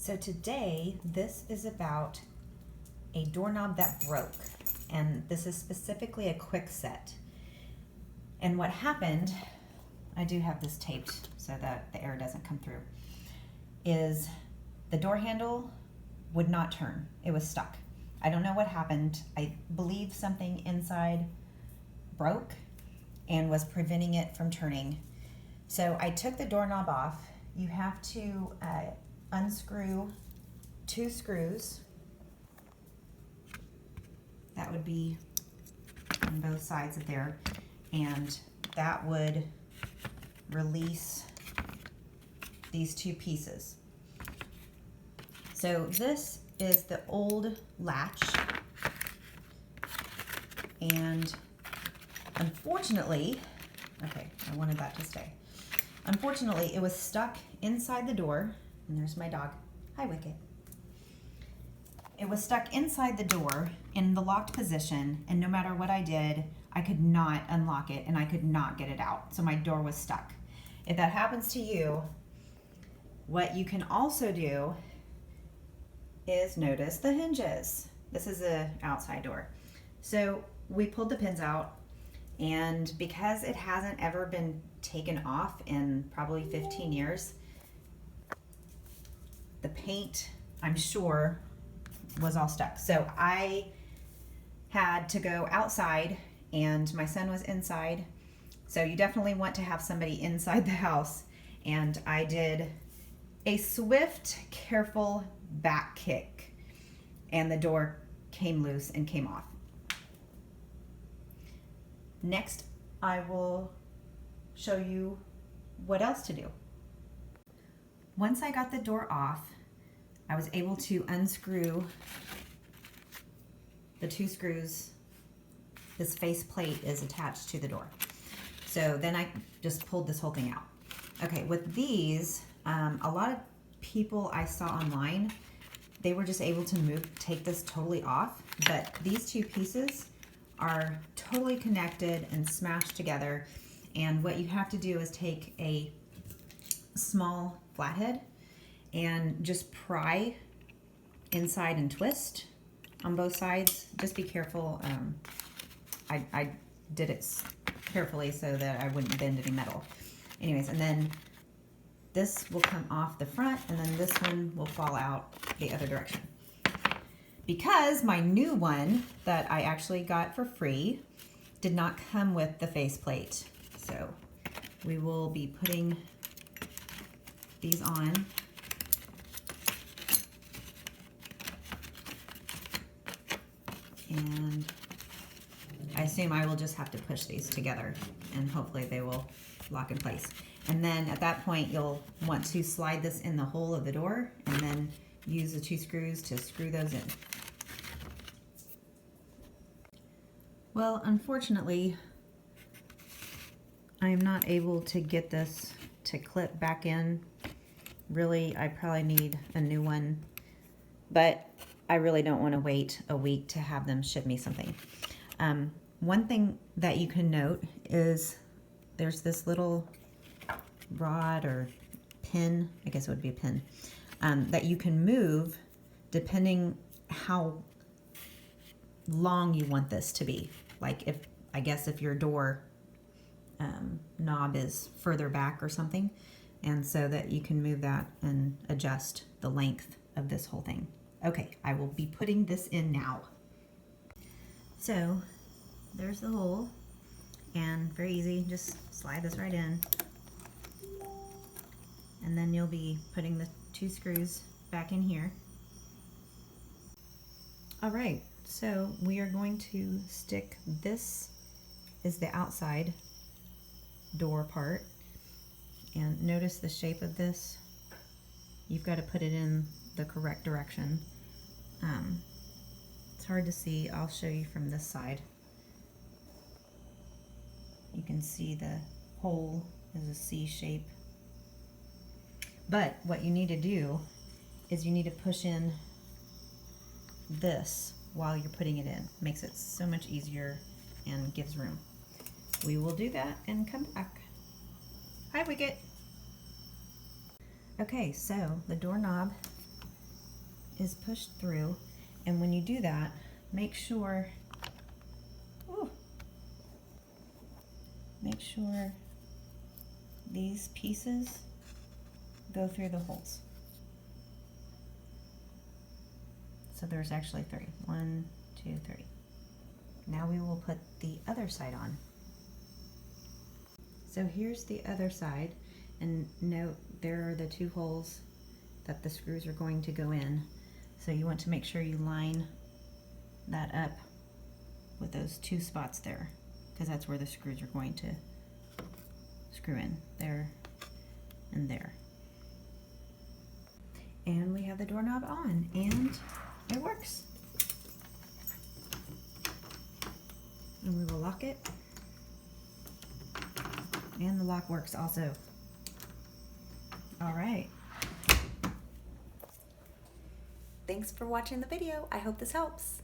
So today, this is about a doorknob that broke, and this is specifically a quick set. And what happened, I do have this taped so that the air doesn't come through, is the door handle would not turn. It was stuck. I don't know what happened. I believe something inside broke and was preventing it from turning. So I took the doorknob off. You have to unscrew 2 screws. That would be on both sides of there, and that would release these 2 pieces. So this is the old latch, and unfortunately, okay, I wanted that to stay. Unfortunately, it was stuck inside the door, and there's my dog. Hi, Wicket. It was stuck inside the door in the locked position, and no matter what I did, I could not unlock it and I could not get it out. So my door was stuck. If that happens to you, what you can also do is notice the hinges. This is an outside door. So we pulled the pins out, and because it hasn't ever been taken off in probably 15 years, the paint, I'm sure, was all stuck. So I had to go outside, and my son was inside. So you definitely want to have somebody inside the house. And I did a swift, careful back kick, and the door came loose and came off. Next, I will show you what else to do. Once I got the door off, I was able to unscrew the 2 screws. This face plate is attached to the door. So then I just pulled this whole thing out. Okay, with these, a lot of people I saw online, they were just able to take this totally off, but these 2 pieces are totally connected and smashed together. And what you have to do is take a small flathead and just pry inside and twist on both sides. Just be careful. I did it carefully so that I wouldn't bend any metal. Anyways, and then this will come off the front, and then this one will fall out the other direction. Because my new one that I actually got for free did not come with the faceplate. So we will be putting these on. And I assume I will just have to push these together, and hopefully they will lock in place. And then at that point, you'll want to slide this in the hole of the door and then use the 2 screws to screw those in. Well, unfortunately, I am not able to get this to clip back in. Really, I probably need a new one, but I really don't want to wait a week to have them ship me something. One thing that you can note is there's this little rod or pin, I guess it would be a pin, that you can move depending how long you want this to be. Like if your door knob is further back or something, and so that you can move that and adjust the length of this whole thing. Okay, I will be putting this in now. So there's the hole, and very easy, just slide this right in. And then you'll be putting the 2 screws back in here. All right, so we are going to stick, this is the outside door part, and notice the shape of this. You've got to put it in the correct direction. It's hard to see. I'll show you from this side. You can see the hole is a C shape. But what you need to do is you need to push in this while you're putting it in. Makes it so much easier and gives room. We will do that and come back. Hi, Wicket. Okay, so the doorknob is pushed through, and when you do that, make sure, make sure these pieces go through the holes. So there's actually 3. 1, 2, 3. Now we will put the other side on. So here's the other side, and note there are the 2 holes that the screws are going to go in. So you want to make sure you line that up with those 2 spots there, because that's where the screws are going to screw in, there and there. And we have the doorknob on, and it works. And we will lock it. And the lock works also. All right. Thanks for watching the video. I hope this helps.